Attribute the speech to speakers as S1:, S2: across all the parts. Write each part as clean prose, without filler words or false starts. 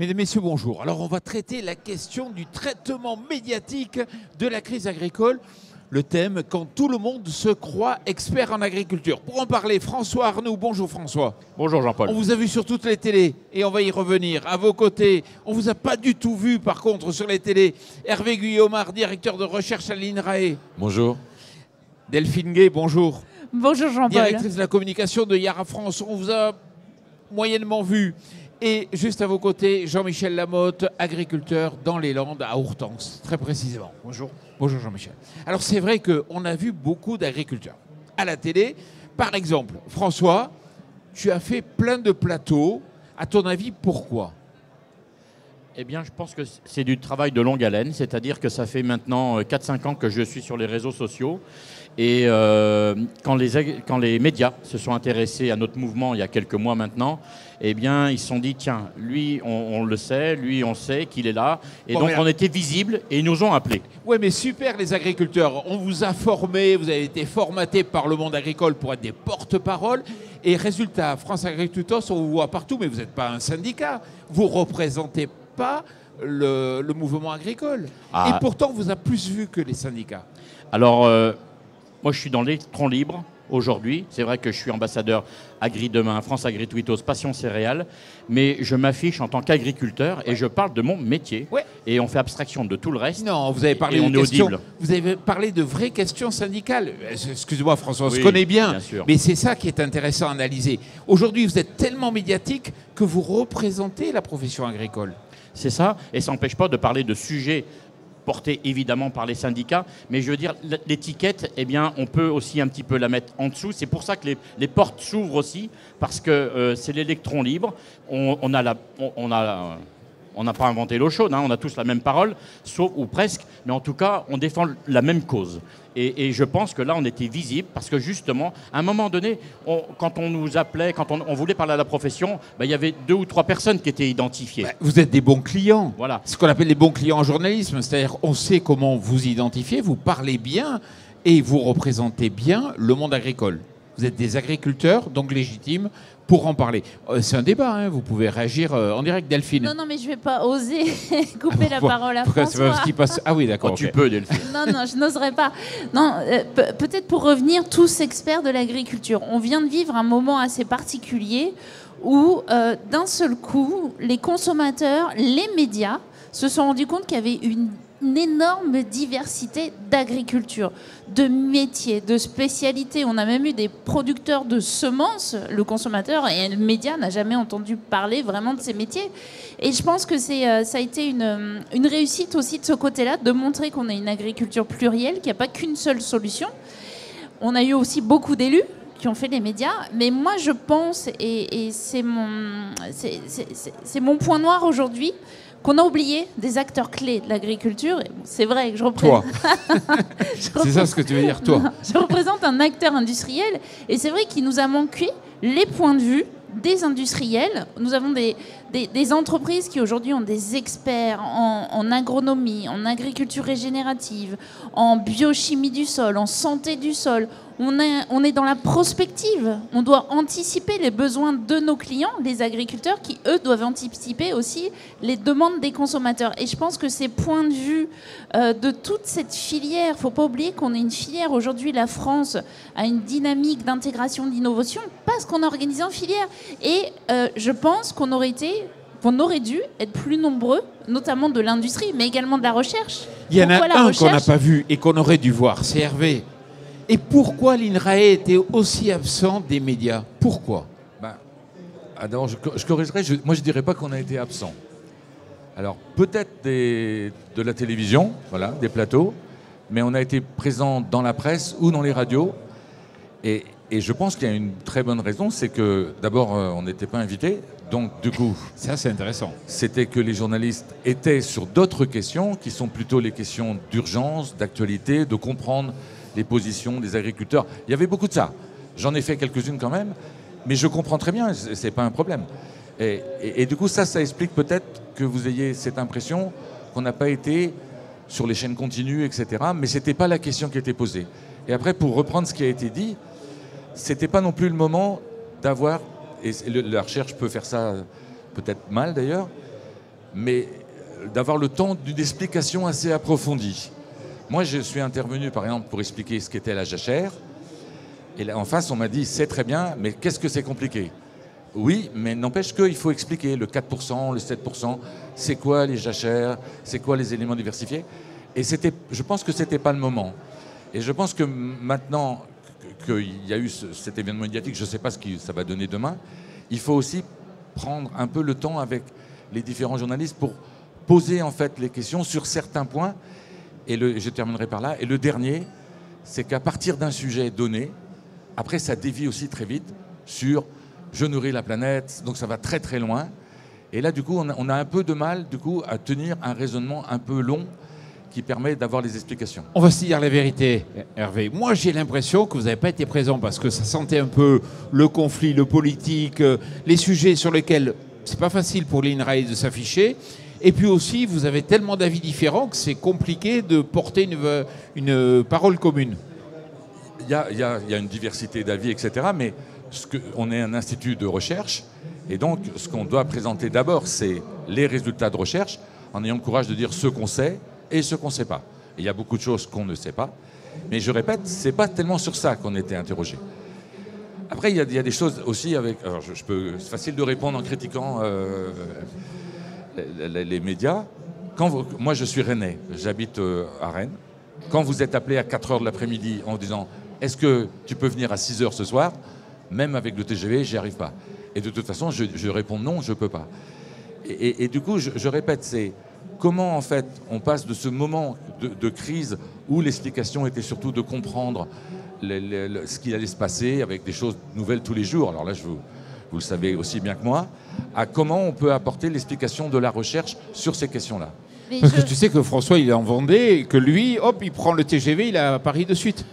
S1: Mesdames, Messieurs, bonjour. Alors, on va traiter la question du traitement médiatique de la crise agricole. Le thème, quand tout le monde se croit expert en agriculture. Pour en parler, François Arnoux. Bonjour François.
S2: Bonjour Jean-Paul.
S1: On vous a vu sur toutes les télés et on va y revenir. À vos côtés, on ne vous a pas du tout vu par contre sur les télés. Hervé Guillaumard, directeur de recherche à l'INRAE.
S3: Bonjour.
S1: Delphine Gay, bonjour.
S4: Bonjour Jean-Paul.
S1: Directrice de la communication de Yara France. On vous a moyennement vu. Et juste à vos côtés, Jean-Michel Lamotte, agriculteur dans les Landes, à Hortense, très précisément. Bonjour. Bonjour Jean-Michel. Alors c'est vrai qu'on a vu beaucoup d'agriculteurs à la télé. Par exemple, François, tu as fait plein de plateaux. À ton avis, pourquoi ?
S2: Eh bien, je pense que c'est du travail de longue haleine, c'est-à-dire que ça fait maintenant 4-5 ans que je suis sur les réseaux sociaux. Et quand les médias se sont intéressés à notre mouvement il y a quelques mois maintenant, eh bien, ils se sont dit, tiens, lui, on le sait, lui, on sait qu'il est là. Et bon, donc, on était visible et ils nous ont appelés.
S1: Oui, mais super, les agriculteurs. On vous a formés, vous avez été formatés par le monde agricole pour être des porte-paroles. Et résultat, France Agricultos, on vous voit partout, mais vous n'êtes pas un syndicat. Vous ne représentez pas le mouvement agricole.
S2: Ah.
S1: Et pourtant, on vous a plus vu que les syndicats.
S2: Alors, moi, je suis dans l'électron libre aujourd'hui. C'est vrai que je suis ambassadeur Agri Demain, France Agritwitos, Passion Céréales, mais je m'affiche en tant qu'agriculteur et je parle de mon métier.
S1: Ouais.
S2: Et on fait abstraction de tout le reste.
S1: Non, vous avez parlé vous avez parlé de vraies questions syndicales. Excusez-moi François, on se connaît bien
S2: sûr.
S1: Mais c'est ça qui est intéressant à analyser. Aujourd'hui, vous êtes tellement médiatique que vous représentez la profession agricole.
S2: C'est ça, et ça n'empêche pas de parler de sujets portés évidemment par les syndicats, mais je veux dire, l'étiquette, eh bien, on peut aussi un petit peu la mettre en dessous. C'est pour ça que les portes s'ouvrent aussi, parce que c'est l'électron libre. On n'a pas inventé l'eau chaude, hein, on a tous la même parole, sauf ou presque, mais en tout cas, on défend la même cause. Et je pense que là, on était visible, parce que justement, à un moment donné, quand on nous appelait, quand on voulait parler à la profession, il y avait 2 ou 3 personnes qui étaient identifiées.
S1: Vous êtes des bons clients.
S2: Voilà.
S1: Ce qu'on appelle les bons clients en journalisme. C'est-à-dire, on sait comment vous identifier, vous parlez bien et vous représentez bien le monde agricole. Vous êtes des agriculteurs, donc légitimes, pour en parler. C'est un débat, hein, vous pouvez réagir en direct, Delphine.
S4: Non, mais je ne vais pas oser couper la parole à François.
S1: C'est pas ce qui passe... Ah oui, d'accord.
S2: Tu peux, Delphine.
S4: Non, je n'oserais pas. Non, peut-être pour revenir, tous experts de l'agriculture. On vient de vivre un moment assez particulier où, d'un seul coup, les consommateurs, les médias, se sont rendus compte qu'il y avait une énorme diversité d'agriculture, de métiers, de spécialités. On a même eu des producteurs de semences, le consommateur et le média n'a jamais entendu parler vraiment de ces métiers. Et je pense que ça a été une réussite aussi de ce côté-là, de montrer qu'on a une agriculture plurielle, qu'il n'y a pas qu'une seule solution. On a eu aussi beaucoup d'élus qui ont fait les médias, mais moi je pense, et c'est mon point noir aujourd'hui, qu'on a oublié des acteurs clés de l'agriculture. C'est vrai que je représente...
S1: Toi. C'est ça ce que tu veux dire, toi.
S4: Je représente un acteur industriel, et c'est vrai qu'il nous a manqué les points de vue des industriels. Nous avons des entreprises qui aujourd'hui ont des experts en agronomie, en agriculture régénérative, en biochimie du sol, en santé du sol. On est dans la prospective. On doit anticiper les besoins de nos clients, les agriculteurs, qui, eux, doivent anticiper aussi les demandes des consommateurs. Et je pense que ces points de vue de toute cette filière, il ne faut pas oublier qu'on est une filière. Aujourd'hui, la France a une dynamique d'intégration, d'innovation, parce qu'on a organisé en filière. Et je pense qu'on aurait dû être plus nombreux, notamment de l'industrie, mais également de la recherche.
S1: Il y en a un qu'on n'a pas vu et qu'on aurait dû voir, c'est Hervé. Et pourquoi l'INRAE était aussi absent des médias ? Pourquoi ?
S3: Alors, je corrigerai, moi je ne dirais pas qu'on a été absent. Alors, peut-être de la télévision, voilà, des plateaux, mais on a été présent dans la presse ou dans les radios. Et je pense qu'il y a une très bonne raison, c'est que d'abord, on n'était pas invités. Donc, du coup,
S1: ça c'est intéressant.
S3: C'était que les journalistes étaient sur d'autres questions, qui sont plutôt les questions d'urgence, d'actualité, de comprendre les positions des agriculteurs. Il y avait beaucoup de ça. J'en ai fait quelques-unes quand même, mais je comprends très bien, c'est pas un problème. Et du coup, ça explique peut-être que vous ayez cette impression qu'on n'a pas été sur les chaînes continues, etc. Mais ce n'était pas la question qui était posée. Et après, pour reprendre ce qui a été dit, ce n'était pas non plus le moment d'avoir, et la recherche peut faire ça peut-être mal d'ailleurs, mais d'avoir le temps d'une explication assez approfondie. Moi, je suis intervenu, par exemple, pour expliquer ce qu'était la jachère. Et là, en face, on m'a dit, c'est très bien, mais qu'est-ce que c'est compliqué? Oui, mais n'empêche qu'il faut expliquer le 4%, le 7%, c'est quoi les jachères, c'est quoi les éléments diversifiés. Et je pense que ce n'était pas le moment. Et je pense que maintenant qu'il y a eu cet événement médiatique, je ne sais pas ce que ça va donner demain, il faut aussi prendre un peu le temps avec les différents journalistes pour poser en fait les questions sur certains points. Et je terminerai par là. Et le dernier, c'est qu'à partir d'un sujet donné, après ça dévie aussi très vite sur je nourris la planète, donc ça va très très loin. Et là du coup on a un peu de mal du coup à tenir un raisonnement un peu long qui permet d'avoir les explications.
S1: On va se dire la vérité, Hervé. Moi, j'ai l'impression que vous n'avez pas été présent parce que ça sentait un peu le conflit, le politique, les sujets sur lesquels c'est pas facile pour l'INRAE de s'afficher. Et puis aussi, vous avez tellement d'avis différents que c'est compliqué de porter une parole commune.
S3: Il y a une diversité d'avis, etc. Mais on est un institut de recherche. Et donc, ce qu'on doit présenter d'abord, c'est les résultats de recherche en ayant le courage de dire ce qu'on sait et ce qu'on ne sait pas. Et il y a beaucoup de choses qu'on ne sait pas. Mais je répète, ce n'est pas tellement sur ça qu'on était interrogé. Après, il y a des choses aussi avec... Alors, c'est facile de répondre en critiquant les médias. Moi, je suis rennais. J'habite à Rennes. Quand vous êtes appelé à 4h de l'après-midi en disant « Est-ce que tu peux venir à 6h ce soir ?» Même avec le TGV, j'y arrive pas. Et de toute façon, je réponds non, je ne peux pas. Et du coup, je répète, c'est... Comment, en fait, on passe de ce moment de crise où l'explication était surtout de comprendre ce qui allait se passer avec des choses nouvelles tous les jours, alors là, vous le savez aussi bien que moi, à comment on peut apporter l'explication de la recherche sur ces questions-là.
S1: Parce que tu sais que François, il est en Vendée et que lui, hop, il prend le TGV, il est à Paris de suite.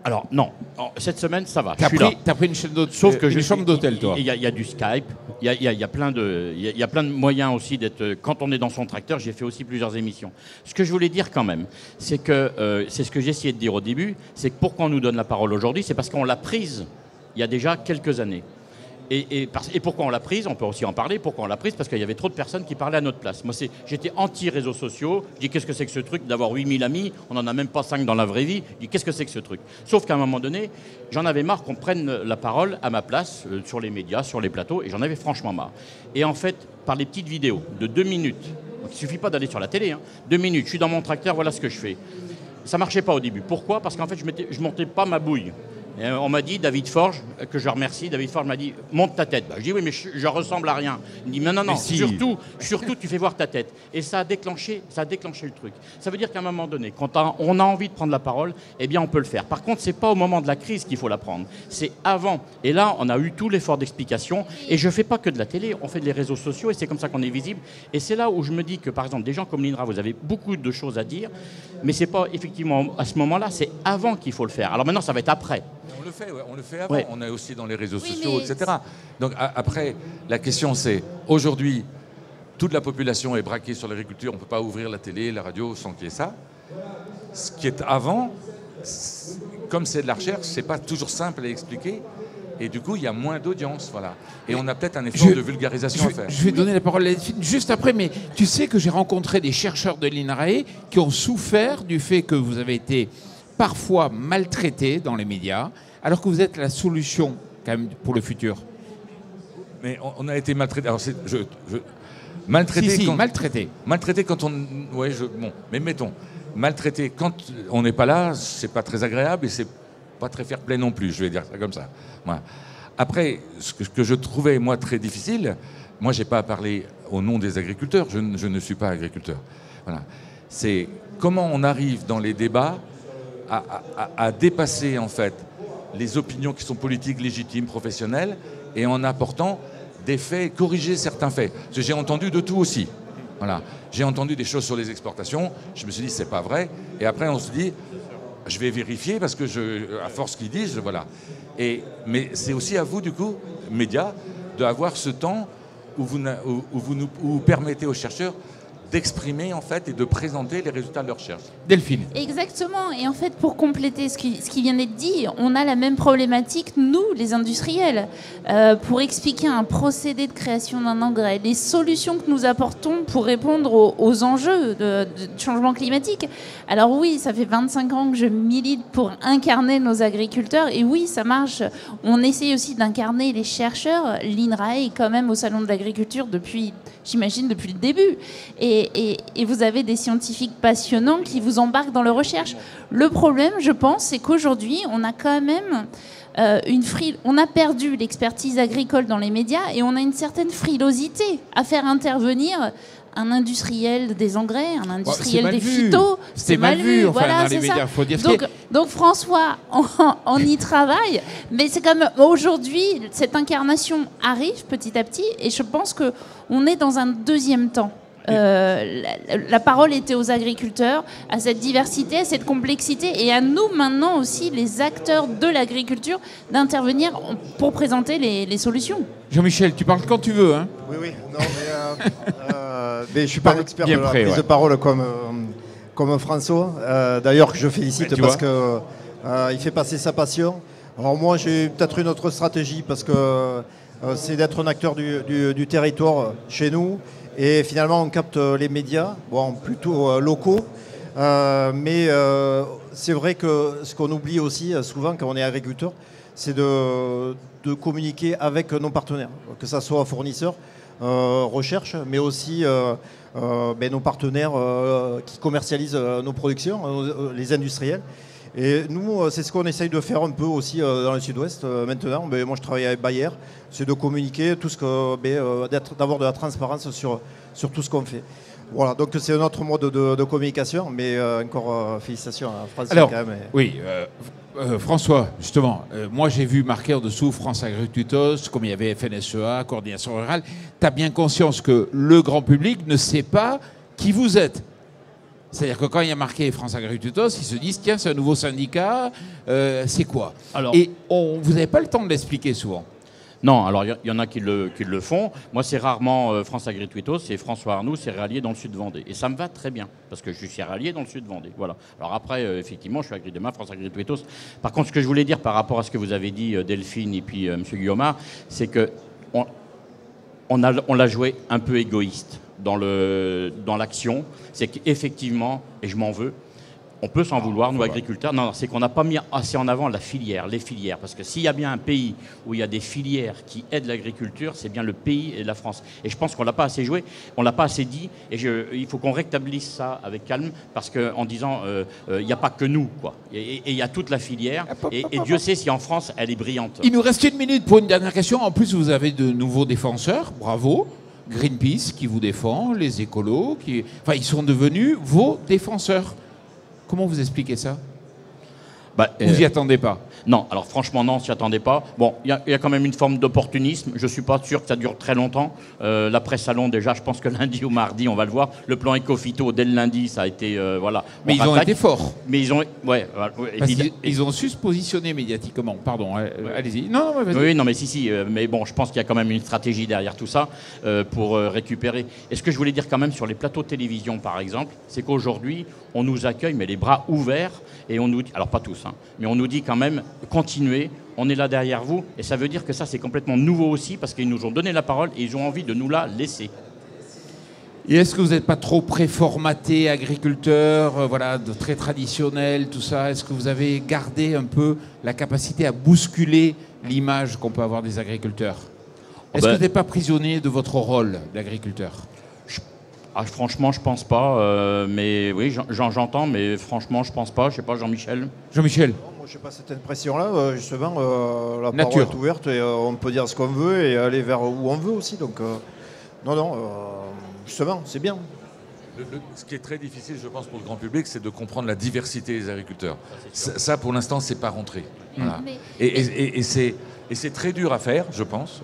S2: Alors, non. Cette semaine, ça va.
S1: T'as pris une chaîne d'hôtel.
S2: Sauf que
S1: une chambre d'hôtel, toi.
S2: Il y a du Skype. Il y a plein de moyens aussi d'être... Quand on est dans son tracteur, j'ai fait aussi plusieurs émissions. Ce que je voulais dire quand même, c'est que... c'est ce que j'ai essayé de dire au début, c'est que pourquoi on nous donne la parole aujourd'hui, c'est parce qu'on l'a prise il y a déjà quelques années. Et pourquoi on l'a prise? On peut aussi en parler. Pourquoi on l'a prise? Parce qu'il y avait trop de personnes qui parlaient à notre place. Moi, j'étais anti-réseaux sociaux. Je dis, qu'est-ce que c'est que ce truc d'avoir 8000 amis? On n'en a même pas 5 dans la vraie vie. Je dis, qu'est-ce que c'est que ce truc? Sauf qu'à un moment donné, j'en avais marre qu'on prenne la parole à ma place, sur les médias, sur les plateaux, et j'en avais franchement marre. Et en fait, par les petites vidéos de 2 minutes, donc il ne suffit pas d'aller sur la télé, 2 minutes, je suis dans mon tracteur, voilà ce que je fais. Ça ne marchait pas au début. Pourquoi? Parce qu'en fait, je ne montais pas ma bouille. Et on m'a dit, David Forge, que je remercie, David Forge m'a dit, monte ta tête. Je dis, oui, mais je ressemble à rien. Il me dit, non, si. surtout, tu fais voir ta tête. Et ça a déclenché le truc. Ça veut dire qu'à un moment donné, quand on a envie de prendre la parole, eh bien, on peut le faire. Par contre, ce n'est pas au moment de la crise qu'il faut la prendre. C'est avant. Et là, on a eu tout l'effort d'explication. Et je ne fais pas que de la télé, on fait des réseaux sociaux, et c'est comme ça qu'on est visible. Et c'est là où je me dis que, par exemple, des gens comme l'INRA, vous avez beaucoup de choses à dire, mais ce n'est pas effectivement à ce moment-là, c'est avant qu'il faut le faire. Alors maintenant, ça va être après.
S3: On le fait avant, on est aussi dans les réseaux sociaux, etc. Donc après, la question c'est, aujourd'hui, toute la population est braquée sur l'agriculture, on ne peut pas ouvrir la télé, la radio sans qu'il y ait ça. Ce qui est avant, comme c'est de la recherche, c'est pas toujours simple à expliquer, et du coup, il y a moins d'audience, voilà. Et on a peut-être un effort de vulgarisation à faire.
S1: Je vais donner la parole à Delphine juste après, mais tu sais que j'ai rencontré des chercheurs de l'INRAE qui ont souffert du fait que vous avez été parfois maltraités dans les médias, alors que vous êtes la solution quand même pour le futur.
S3: Mais on a été maltraités. Alors maltraité. Maltraité quand on. Ouais, bon, mais mettons, maltraité quand on n'est pas là, c'est pas très agréable et c'est pas très fair-play non plus. Je vais dire ça comme ça. Voilà. Après, ce que je trouvais moi très difficile, moi j'ai pas à parler au nom des agriculteurs. Je ne suis pas agriculteur. Voilà. C'est comment on arrive dans les débats à dépasser en fait les opinions qui sont politiques, légitimes, professionnelles, et en apportant des faits, corriger certains faits. Parce que j'ai entendu de tout aussi. Voilà. J'ai entendu des choses sur les exportations, je me suis dit c'est pas vrai, et après on se dit je vais vérifier parce que à force qu'ils disent, voilà. Mais c'est aussi à vous du coup, médias, d'avoir ce temps où vous permettez aux chercheurs d'exprimer en fait et de présenter les résultats de leur recherche.
S1: Delphine.
S4: Exactement. Et en fait, pour compléter ce qui vient d'être dit, on a la même problématique, nous, les industriels, pour expliquer un procédé de création d'un engrais, les solutions que nous apportons pour répondre aux enjeux de changement climatique. Alors oui, ça fait 25 ans que je milite pour incarner nos agriculteurs. Et oui, ça marche. On essaye aussi d'incarner les chercheurs. L'INRAE est quand même au Salon de l'agriculture depuis le début. Et vous avez des scientifiques passionnants qui vous embarquent dans leur recherche. Le problème, je pense, c'est qu'aujourd'hui, on a quand même on a perdu l'expertise agricole dans les médias et on a une certaine frilosité à faire intervenir un industriel des engrais, un industriel des phytos.
S1: C'est mal vu, enfin,
S4: voilà,
S1: dans les médias, faut dire.
S4: Donc François, on y travaille, mais c'est comme aujourd'hui, cette incarnation arrive petit à petit, et je pense qu'on est dans un deuxième temps. La parole était aux agriculteurs, à cette diversité, à cette complexité, et à nous maintenant aussi, les acteurs de l'agriculture, d'intervenir pour présenter les solutions.
S1: Jean-Michel, tu parles quand tu veux, hein.
S5: Oui. Non, mais je ne suis pas un expert de la prise de parole comme François. D'ailleurs, que je félicite parce qu'il fait passer sa passion. Alors moi, j'ai peut-être une autre stratégie parce que c'est d'être un acteur du territoire chez nous. Et finalement, on capte les médias, plutôt locaux. Mais c'est vrai que ce qu'on oublie aussi souvent quand on est agriculteur, c'est de communiquer avec nos partenaires, que ce soit fournisseurs, recherche, mais aussi nos partenaires qui commercialisent nos productions, les industriels. Et nous, c'est ce qu'on essaye de faire un peu aussi dans le sud-ouest maintenant. Mais moi, je travaille avec Bayer, c'est de communiquer tout ce que, d'avoir de la transparence sur tout ce qu'on fait. Voilà, donc c'est un autre mode de communication, mais encore félicitations à François.
S1: Alors,
S5: quand même.
S1: Oui, François, justement, moi j'ai vu marqué en dessous France Agri-Tutos, comme il y avait FNSEA, Coordination Rurale. Tu as bien conscience que le grand public ne sait pas qui vous êtes. C'est-à-dire que quand il y a marqué France Agri-Tutos, ils se disent tiens, c'est un nouveau syndicat, c'est quoi? Et vous n'avez pas le temps de l'expliquer souvent.
S2: Non, alors il y en a qui le font. Moi, c'est rarement France Agri-Tutos, c'est François Arnoux, céréalier dans le sud Vendée. Et ça me va très bien, parce que je suis céréalier dans le sud Vendée. Voilà. Alors après, effectivement, je suis Agri-Demain, France Agri-Tutos. Par contre, ce que je voulais dire par rapport à ce que vous avez dit, Delphine et puis M. Guillaumard, c'est qu'on l'a joué un peu égoïste dans l'action. C'est qu'effectivement, et je m'en veux, on peut s'en vouloir, nous agriculteurs. Non, c'est qu'on n'a pas mis assez en avant les filières. Parce que s'il y a bien un pays où il y a des filières qui aident l'agriculture, c'est bien le pays et la France. Et je pense qu'on ne l'a pas assez joué, on ne l'a pas assez dit. Et il faut qu'on rétablisse ça avec calme, parce qu'en disant, il n'y a pas que nous, quoi. Et il y a toute la filière. Et Dieu sait si en France, elle est brillante.
S1: Il nous reste 1 minute pour une dernière question. En plus, vous avez de nouveaux défenseurs. Bravo. Greenpeace qui vous défend, les écolos, ils sont devenus vos défenseurs. Comment vous expliquez ça? Vous n'y attendez pas?
S2: Non, alors franchement non, on s'y attendait pas. Bon, il y a quand même une forme d'opportunisme. Je suis pas sûr que ça dure très longtemps. L'après-salon, déjà, je pense que lundi ou mardi, on va le voir. Le plan éco-phyto, dès le lundi, ça a été voilà.
S1: Mais ils ont été forts.
S2: Mais ils ont,
S1: ils ont su se positionner médiatiquement. Pardon, allez-y. Non, vas-y.
S2: Oui, non, mais si. Mais bon, je pense qu'il y a quand même une stratégie derrière tout ça pour récupérer. Et ce que je voulais dire quand même sur les plateaux de télévision, par exemple, c'est qu'aujourd'hui, on nous accueille, mais les bras ouverts, et on nous dit, alors pas tous, hein, mais on nous dit quand même, continuez, on est là derrière vous, et ça veut dire que ça c'est complètement nouveau aussi, parce qu'ils nous ont donné la parole et ils ont envie de nous la laisser.
S1: Et est-ce que vous n'êtes pas trop préformaté, agriculteur, de très traditionnel, tout ça? Est-ce que vous avez gardé un peu la capacité à bousculer l'image qu'on peut avoir des agriculteurs? Est-ce que vous n'êtes pas prisonnier de votre rôle d'agriculteur?
S2: Franchement, je pense pas. Mais oui, j'entends, mais franchement, je pense pas. Je sais pas, Jean-Michel.
S1: Jean-Michel.
S5: Moi, je n'ai pas cette impression-là. Justement, la parole est ouverte et on peut dire ce qu'on veut et aller vers où on veut aussi. Donc, justement, c'est bien.
S3: Ce qui est très difficile, je pense, pour le grand public, c'est de comprendre la diversité des agriculteurs. Ça, pour l'instant, c'est pas rentré. Voilà. Et c'est très dur à faire, je pense,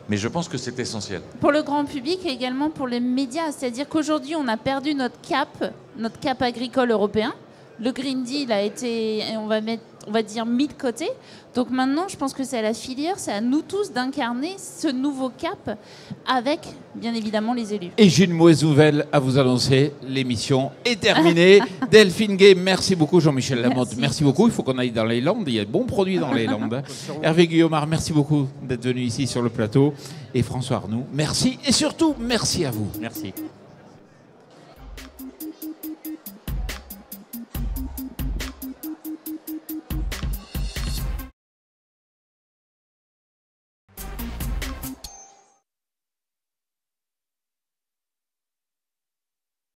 S3: mais je pense que c'est essentiel.
S4: Pour le grand public et également pour les médias, c'est-à-dire qu'aujourd'hui, on a perdu notre cap agricole européen. Le Green Deal a été, on va dire, mis de côté. Donc maintenant, je pense que c'est à la filière, c'est à nous tous d'incarner ce nouveau cap avec, bien évidemment, les élus.
S1: Et j'ai une mauvaise nouvelle à vous annoncer. L'émission est terminée. Delphine Gay, merci beaucoup. Jean-Michel Lamotte, merci beaucoup. Il faut qu'on aille dans les Landes. Il y a de bons produits dans les Landes. Hervé Guillaumard, merci beaucoup d'être venu ici sur le plateau. Et François Arnoux, merci. Et surtout, merci à vous.
S2: Merci.